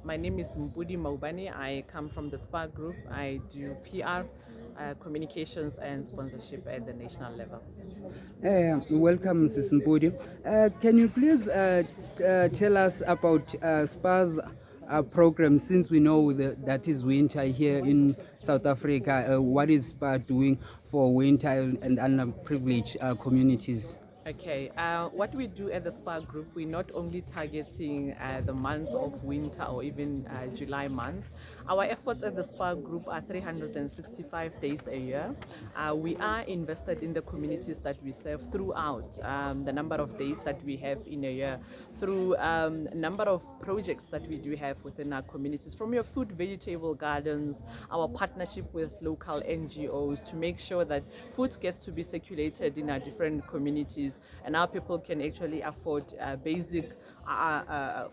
My name is Mpudi Maubani. I come from the SPA group. I do PR, communications, and sponsorship at the national level. Welcome, Mrs. Mpudi. Can you please tell us about SPA's program, since we know that is winter here in South Africa? What is SPA doing for winter and underprivileged communities? Okay, what we do at the SPA group, we're not only targeting the months of winter or even July month. Our efforts at the SPA group are 365 days a year. We are invested in the communities that we serve throughout the number of days that we have in a year, through a number of projects that we do have within our communities, from your food vegetable gardens, our partnership with local NGOs to make sure that food gets to be circulated in our different communities and our people can actually afford basic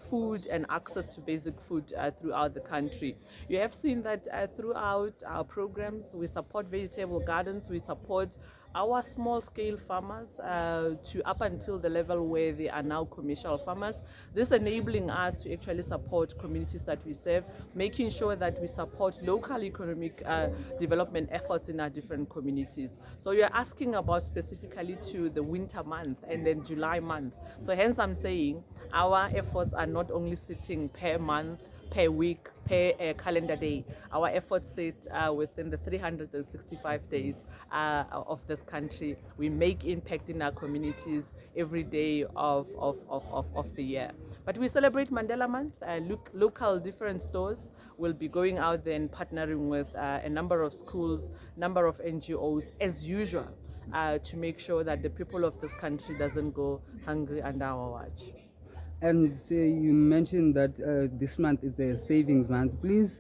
food and access to basic food throughout the country. You have seen that throughout our programs, we support vegetable gardens, we support our small scale farmers to up until the level where they are now commercial farmers. This enabling us to actually support communities that we serve, making sure that we support local economic development efforts in our different communities. So you're asking about specifically to the winter month and then July month. So hence I'm saying our efforts are not only sitting per month, per week, per calendar day. Our efforts sit within the 365 days of this country. We make impact in our communities every day of the year. But we celebrate Mandela Month. Local different stores will be going out there and partnering with a number of schools, number of NGOs as usual to make sure that the people of this country doesn't go hungry under our watch. And say you mentioned that this month is the savings month. Please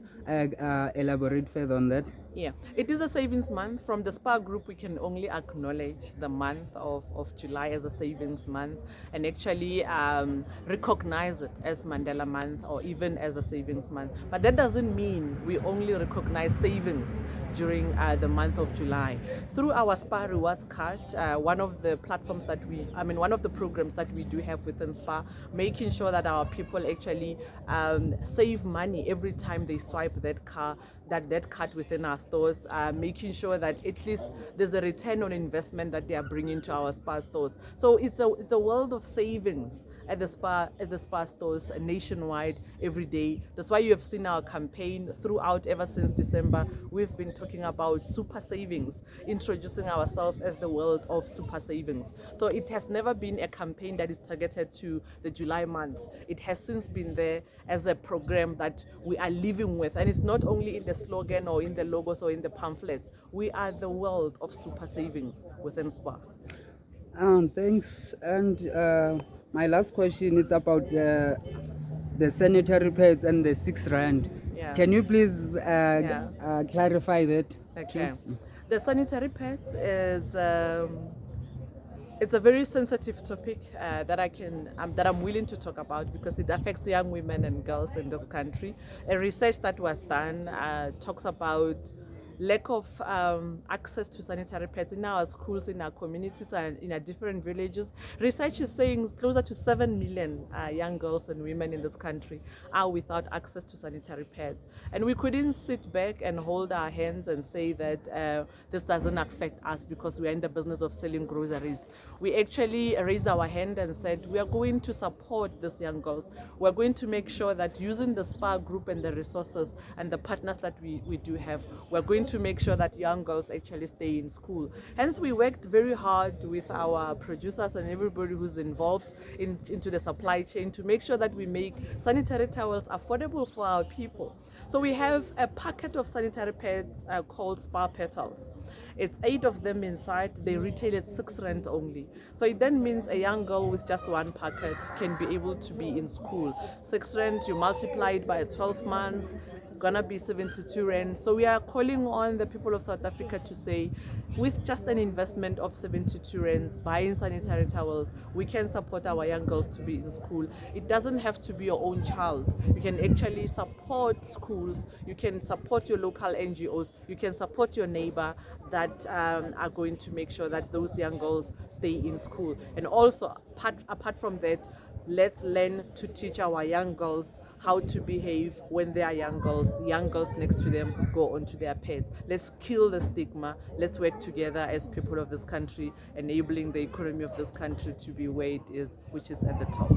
elaborate further on that. Yeah, it is a savings month. From the SPA group, we can only acknowledge the month of July as a savings month and actually recognize it as Mandela Month or even as a savings month. But that doesn't mean we only recognize savings during the month of July. Through our SPA Rewards card, one of the platforms that one of the programs that we do have within SPA, making sure that our people actually save money every time they swipe that card within our stores, making sure that at least there's a return on investment that they are bringing to our SPA stores. So it's a world of savings at the SPA stores nationwide every day. That's why you have seen our campaign throughout ever since December. We've been talking about super savings, introducing ourselves as the world of super savings. So it has never been a campaign that is targeted to the July month. It has since been there as a program that we are living with, and it's not only in the slogan or in the logos or in the pamphlets. We are the world of super savings within SPA. Thanks. And my last question is about the sanitary pads and the 6 rand. Yeah. Can you please Yeah. clarify that? Okay. The sanitary pads is it's a very sensitive topic that I'm willing to talk about because it affects young women and girls in this country. A research that was done talks about lack of access to sanitary pads in our schools, in our communities, and in our different villages. Research is saying closer to 7 million young girls and women in this country are without access to sanitary pads. And we couldn't sit back and hold our hands and say that this doesn't affect us because we are in the business of selling groceries. We actually raised our hand and said we are going to support these young girls. We're going to make sure that using the SPA group and the resources and the partners that we do have, we're going to make sure that young girls actually stay in school. Hence, we worked very hard with our producers and everybody who's involved into the supply chain to make sure that we make sanitary towels affordable for our people. So we have a packet of sanitary pads called SPA Petals. It's 8 of them inside. They retail at 6 rand only. So it then means a young girl with just one packet can be able to be in school. 6 rand, you multiply it by 12 months, gonna be 72 rand. So we are calling on the people of South Africa to say, with just an investment of 72 rands, buying sanitary towels, we can support our young girls to be in school. It doesn't have to be your own child. You can actually support schools, you can support your local NGOs, you can support your neighbor that are going to make sure that those young girls stay in school. And also, apart from that, let's learn to teach our young girls how to behave when they are young girls next to them go onto their pets. Let's kill the stigma. Let's work together as people of this country, enabling the economy of this country to be where it is, which is at the top.